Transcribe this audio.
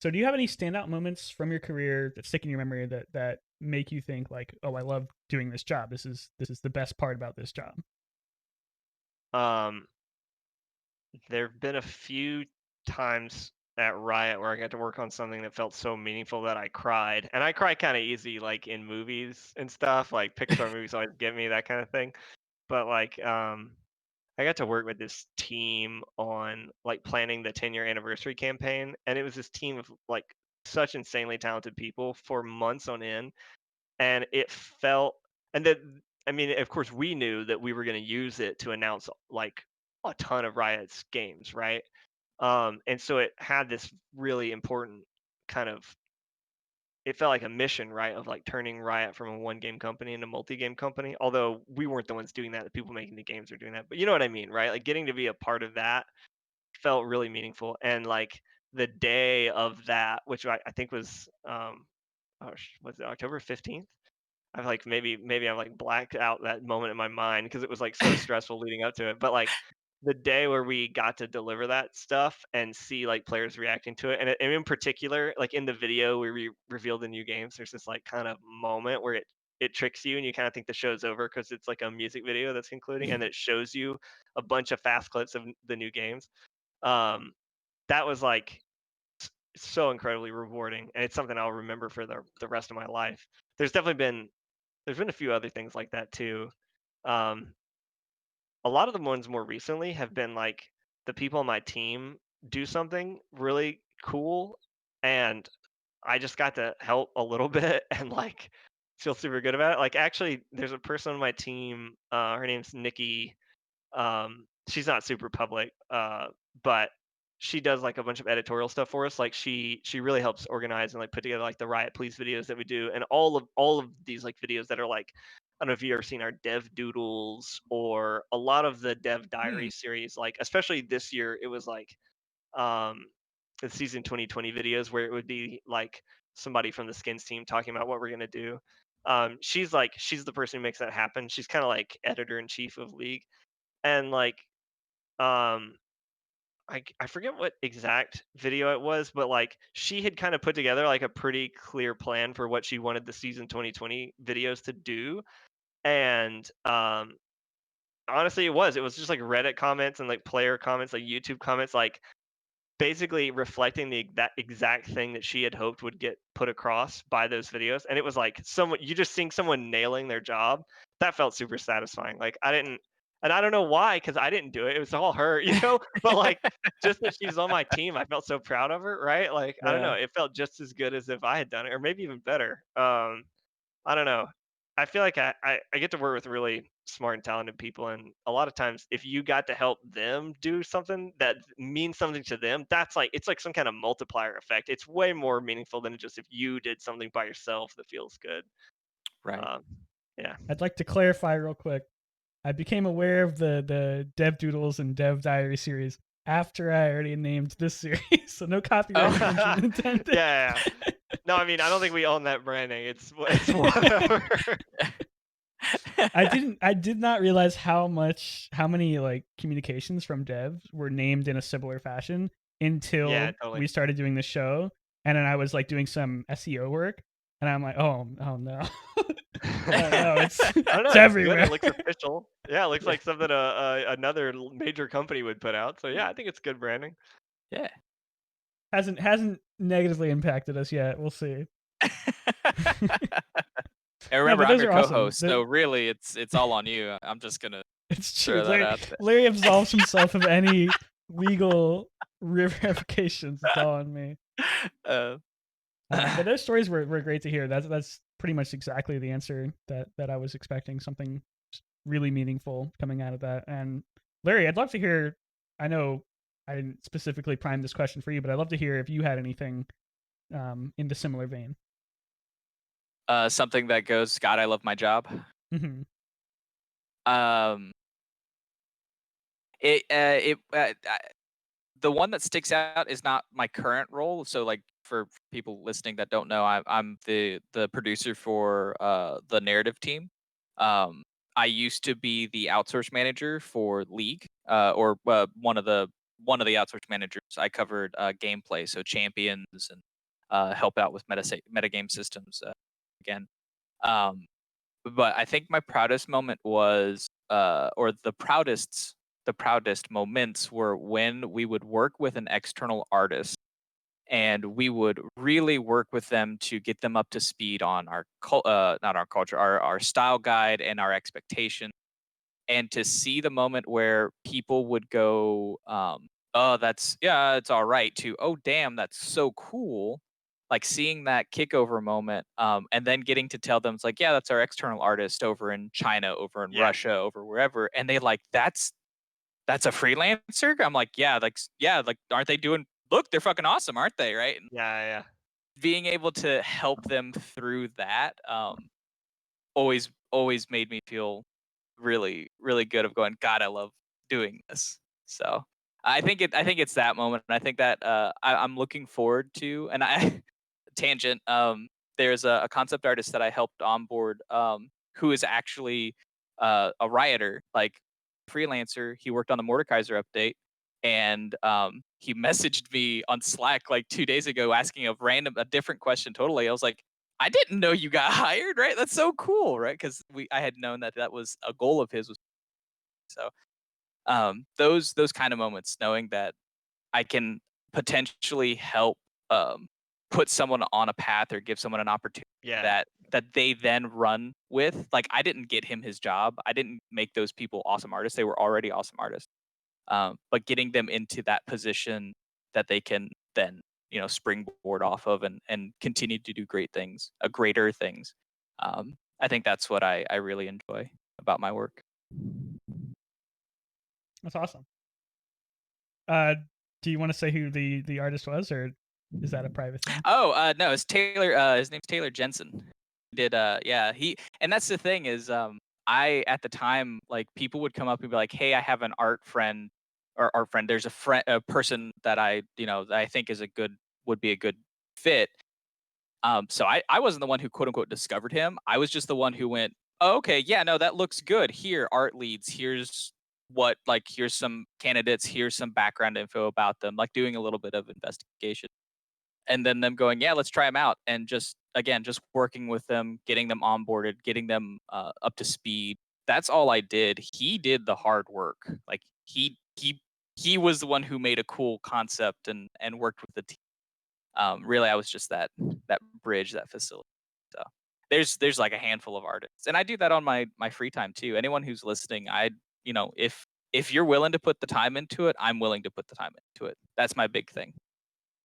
So do you have any standout moments from your career that stick in your memory that make you think like, oh, I love doing this job. This is the best part about this job. Um, there've been a few times at Riot where I got to work on something that felt so meaningful that I cried, and I cry kind of easy, like in movies and stuff. Like Pixar movies always get me that kind of thing. But like, I got to work with this team on like planning the 10-year anniversary campaign, and it was this team of like such insanely talented people for months on end, and it felt and that I mean, of course, we knew that we were going to use it to announce like a ton of Riot's games, right? And so it had this really important kind of it felt like a mission, right, of like turning Riot from a one game company into a multi-game company. Although we weren't the ones doing that, the people making the games are doing that. But you know what I mean, right? Like getting to be a part of that felt really meaningful. And like the day of that, which I think was was it October 15th? I've like maybe I've like blacked out that moment in my mind because it was like so stressful leading up to it. But like the day where we got to deliver that stuff and see like players reacting to it, and in particular, like in the video where we reveal the new games, there's this like kind of moment where it tricks you and you kind of think the show's over because it's like a music video that's concluding, and it shows you a bunch of fast clips of the new games. Um, that was like so incredibly rewarding, and it's something I'll remember for the rest of my life. There's been a few other things like that too. Um, a lot of the ones more recently have been like the people on my team do something really cool, and I just got to help a little bit and like feel super good about it. Like actually, there's a person on my team. Her name's Nikki. She's not super public, but she does like a bunch of editorial stuff for us. Like she really helps organize and like put together like the Riot Please videos that we do, and all of these like videos that are like I don't know if you've ever seen our dev doodles or a lot of the dev Hmm. diary series. Like especially this year, it was like um the season 2020 videos where it would be like somebody from the skins team talking about what we're gonna do. She's the person who makes that happen. She's kind of like editor in chief of League, and like um I forget what exact video it was, but like she had kind of put together like a pretty clear plan for what she wanted the season 2020 videos to do. And honestly it was just like Reddit comments and like player comments, like YouTube comments, like basically reflecting that exact thing that she had hoped would get put across by those videos. And it was like someone you just seeing someone nailing their job. That felt super satisfying. Like I didn't and I don't know why, because I didn't do it. It was all her, you know? But like just that she's on my team, I felt so proud of her, right? Like I don't know, Yeah. it felt just as good as if I had done it, or maybe even better. I don't know. I feel like I get to work with really smart and talented people, and a lot of times, if you got to help them do something that means something to them, that's like it's like some kind of multiplier effect. It's way more meaningful than just if you did something by yourself that feels good. Right. Um, yeah. I'd like to clarify real quick. I became aware of the Dev Doodles and Dev Diary series after I already named this series, so no copyright Oh. infringement intended. Yeah. No, I mean I don't think we own that branding. It's whatever. I did not realize how many like communications from devs were named in a similar fashion Yeah, until totally. we started doing the show, and then I was like doing some SEO work, and I'm like, oh no, oh no, I don't know. it's It's good. everywhere. It looks official. Yeah, it looks Yeah. like something another major company would put out. So yeah, I think it's good branding. Yeah. Hasn't negatively impacted us yet. We'll see. And No, remember, but I'm those your are awesome. co-host, so really, it's all on you. I'm just gonna It's true. throw that out there. Larry absolves himself of any legal ramifications. It's all on me. Uh, But those stories were great to hear. That's pretty much exactly the answer that I was expecting. Something really meaningful coming out of that. And Larry, I'd love to hear. I know I didn't specifically prime this question for you, but I'd love to hear if you had anything in the similar vein. something that goes, God, I love my job. Hmm. Um, the one that sticks out is not my current role. So, like for people listening that don't know, I'm the producer for the narrative team. Um, I used to be the outsource manager for League, or one of the outsource managers. I covered gameplay, so champions and help out with metagame systems again. Um, but I think my proudest moment was, or the proudest moments were when we would work with an external artist and we would really work with them to get them up to speed on our not our culture, our style guide and our expectation. And to see the moment where people would go, oh, that's, yeah, it's all right, to, oh, damn, that's so cool. Like seeing that kickover moment, and then getting to tell them, it's like, yeah, that's our external artist over in China, over in Yeah. Russia, over wherever. And they like, that's a freelancer? I'm like, yeah, like, aren't they doing, look, they're fucking awesome, aren't they? Right. And Yeah. being able to help them through that, always made me feel really, really good of going, God, I love doing this. So I think it's that moment. And I think that I'm looking forward to, and I tangent, there's a concept artist that I helped onboard, who is actually a rioter, like freelancer. He worked on the Mordekaiser update, and he messaged me on Slack like 2 days ago asking a different question totally. I was like, I didn't know you got hired, right? That's so cool, right? Because I had known that was a goal of his. Was so those kind of moments, knowing that I can potentially help put someone on a path or give someone an opportunity Yeah. that they then run with. Like I didn't get him his job. I didn't make those people awesome artists. They were already awesome artists. But getting them into that position that they can then, springboard off of and continue to do greater things. I think that's what I really enjoy about my work. That's awesome. Do you want to say who the artist was, or is that a private thing? Oh, no, it's Taylor. His name's Taylor Jensen. He did, yeah, and that's the thing is, I at the time, like people would come up and be like, "Hey, I have an art friend or art friend. There's a person that that I think would be a good fit." So I wasn't the one who quote unquote discovered him. I was just the one who went, oh, okay, yeah, no, that looks good. Here, art leads. Here's some candidates. Here's some background info about them. Like doing a little bit of investigation, and then them going, yeah, let's try them out, and just working with them, getting them onboarded, getting them up to speed. That's all I did. He did the hard work. Like he was the one who made a cool concept and worked with the team. Really, I was just that bridge, that facility. So there's like a handful of artists, and I do that on my free time too. Anyone who's listening, if you're willing to put the time into it, I'm willing to put the time into it. That's my big thing.